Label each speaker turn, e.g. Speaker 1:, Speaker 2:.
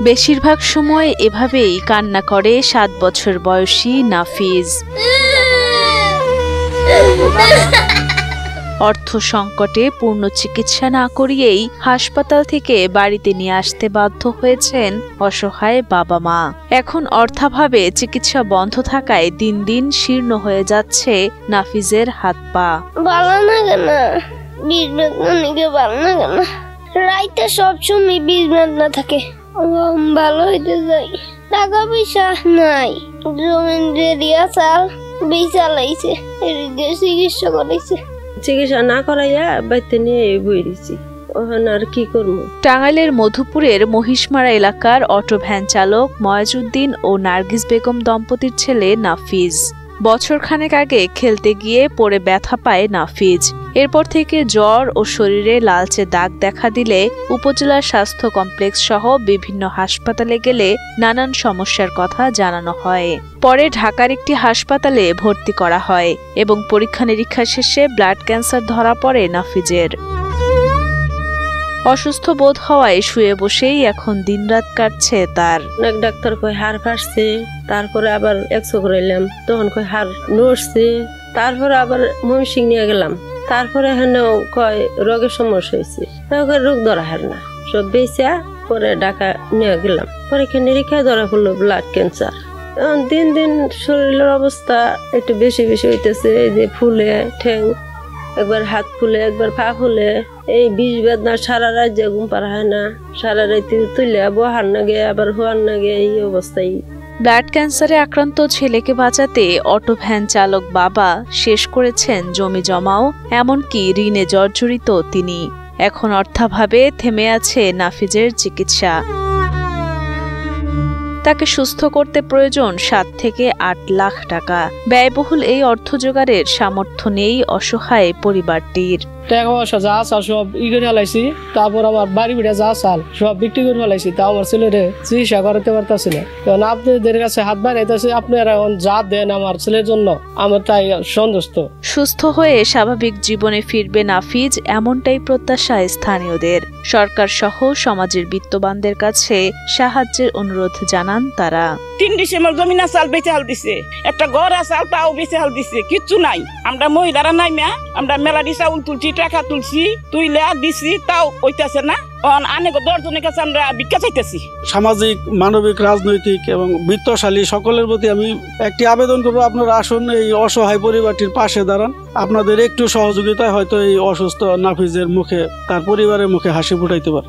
Speaker 1: বেশিরভাগ সময় এভাবেই কান্না করে 7 বছর বয়সী নাফিজ। অর্থ সংকটে পূর্ণ চিকিৎসা না করিয়েই হাসপাতাল থেকে বাড়িতে নিয়ে আসতে বাধ্য হয়েছেন অসহায় বাবা মা। এখন অর্থাভাবে চিকিৎসা বন্ধ থাকায় দিন দিন শীর্ণ হয়ে যাচ্ছে নাফিজের হাত পা।
Speaker 2: রাইতে সবসময় বীজ বেদনা থাকে, ভালো হইতে যাই, টাকা পয়সা নাই, জমিন দিয়া চাল বেচালাইছে, চিকিৎসা করাইছে, চিকিৎসা না করাইয়া বাইতে নিয়ে বই দিছি। আর কি করবো?
Speaker 1: টাঙ্গাইলের মধুপুরের মহিষমারা এলাকার অটো ভ্যান চালক ময়াজউদ্দিন ও নার্গিস বেগম দম্পতির ছেলে নাফিজ। বছরখানেক আগে খেলতে গিয়ে পড়ে ব্যথা পায় নাফিজ। এরপর থেকে জ্বর ও শরীরে লালচে দাগ দেখা দিলে উপজেলা স্বাস্থ্য কমপ্লেক্স সহ বিভিন্ন হাসপাতালে গেলে নানান সমস্যার কথা জানানো হয়। পরে ঢাকার একটি হাসপাতালে ভর্তি করা হয় এবং পরীক্ষা নিরীক্ষা শেষে ব্লাড ক্যান্সার ধরা পড়ে নাফিজের। অসুস্থ বোধ হওয়ায় শুয়ে বসেই এখন দিনরাত কাটছে তার।
Speaker 2: অনেক ডাক্তার কয় হাড় ফাটছে, তারপরে আবার এক্সরে করাইলাম, তখন কয় হাড় নড়ছে, তারপরে আবার ময়মনসিংহ নিয়ে গেলাম, তারপরে এখানে কয় রোগের সমস্যা হয়েছে, রোগ ধরা হার না, সব বেচা পরে ঢাকা নিয়ে গেলাম, পরীক্ষা নিরীক্ষা ধরা হলো ব্লাড ক্যান্সার। দিন দিন শরীরের অবস্থা একটু বেশি বেশি হইতেছে, এই যে ফুলে ঠ্যাং, একবার হাত ফুলে একবার পা ফুলে, এই বিষ বেদনা, সারা রাত যে ঘুম পারা হয় না, সারা রাত তুলে বহার নাগে আবার হওয়ার নাগে, এই অবস্থায়।
Speaker 1: ব্লাড ক্যান্সারে আক্রান্ত ছেলেকে বাঁচাতে অটো ভ্যান চালক বাবা শেষ করেছেন জমি জমাও, এমনকি ঋণে জর্জরিত তিনি। এখন অর্থাভাবে থেমে আছে নাফিজের চিকিৎসা। তাকে সুস্থ করতে প্রয়োজন 7 থেকে 8 লাখ টাকা। ব্যয়বহুল এই অর্থ জোগাড়ের সামর্থ্য নেই অসহায় পরিবারটির।
Speaker 3: টাকা পয়সা যা চাল সব করে ফেলাইছি, তারপর আমার বাড়ি ভিড়ে যা চাল সব বিক্রি করে ফেলাইছি, তাও আমার ছেলেরে চিকিৎসা করাতে পারতেছি না। কারণ আপনাদের কাছে হাত বাড়াইতেছে, আপনারা এখন যা দেন আমার ছেলের জন্য আমার তাই সন্তুষ্ট।
Speaker 1: সুস্থ হয়ে স্বাভাবিক জীবনে ফিরবে নাফিজ, এমনটাই প্রত্যাশা স্থানীয়দের। সরকার সহ সমাজের বিত্তবানদের কাছে সাহায্যের অনুরোধ জানান তারা।
Speaker 4: 3 ডিসেম্বর জমিনা চাল বেঁচে হাল দিছে, একটা ঘর চাল তাও বেঁচে হাল দিছে, কিচ্ছু নাই। আমরা মহিলারা নাই মা, আমরা মেলাডি চাউল তুলছি, টাকা তুলছি, তুইলা দিছি, তাও হইতেছে না। অনেক 10 জনের কাছে আমরা ভিক্ষা চাইতেছি।
Speaker 5: সামাজিক, মানবিক, রাজনৈতিক এবং বিত্তশালী সকলের প্রতি আমি একটি আবেদন করবো, আপনারা আসুন, এই অসহায় পরিবারটির পাশে দাঁড়ান। আপনাদের একটু সহযোগিতায় হয়তো এই অসুস্থ নাফিজের মুখে, তার পরিবারের মুখে হাসি ফুটাইতে পারে।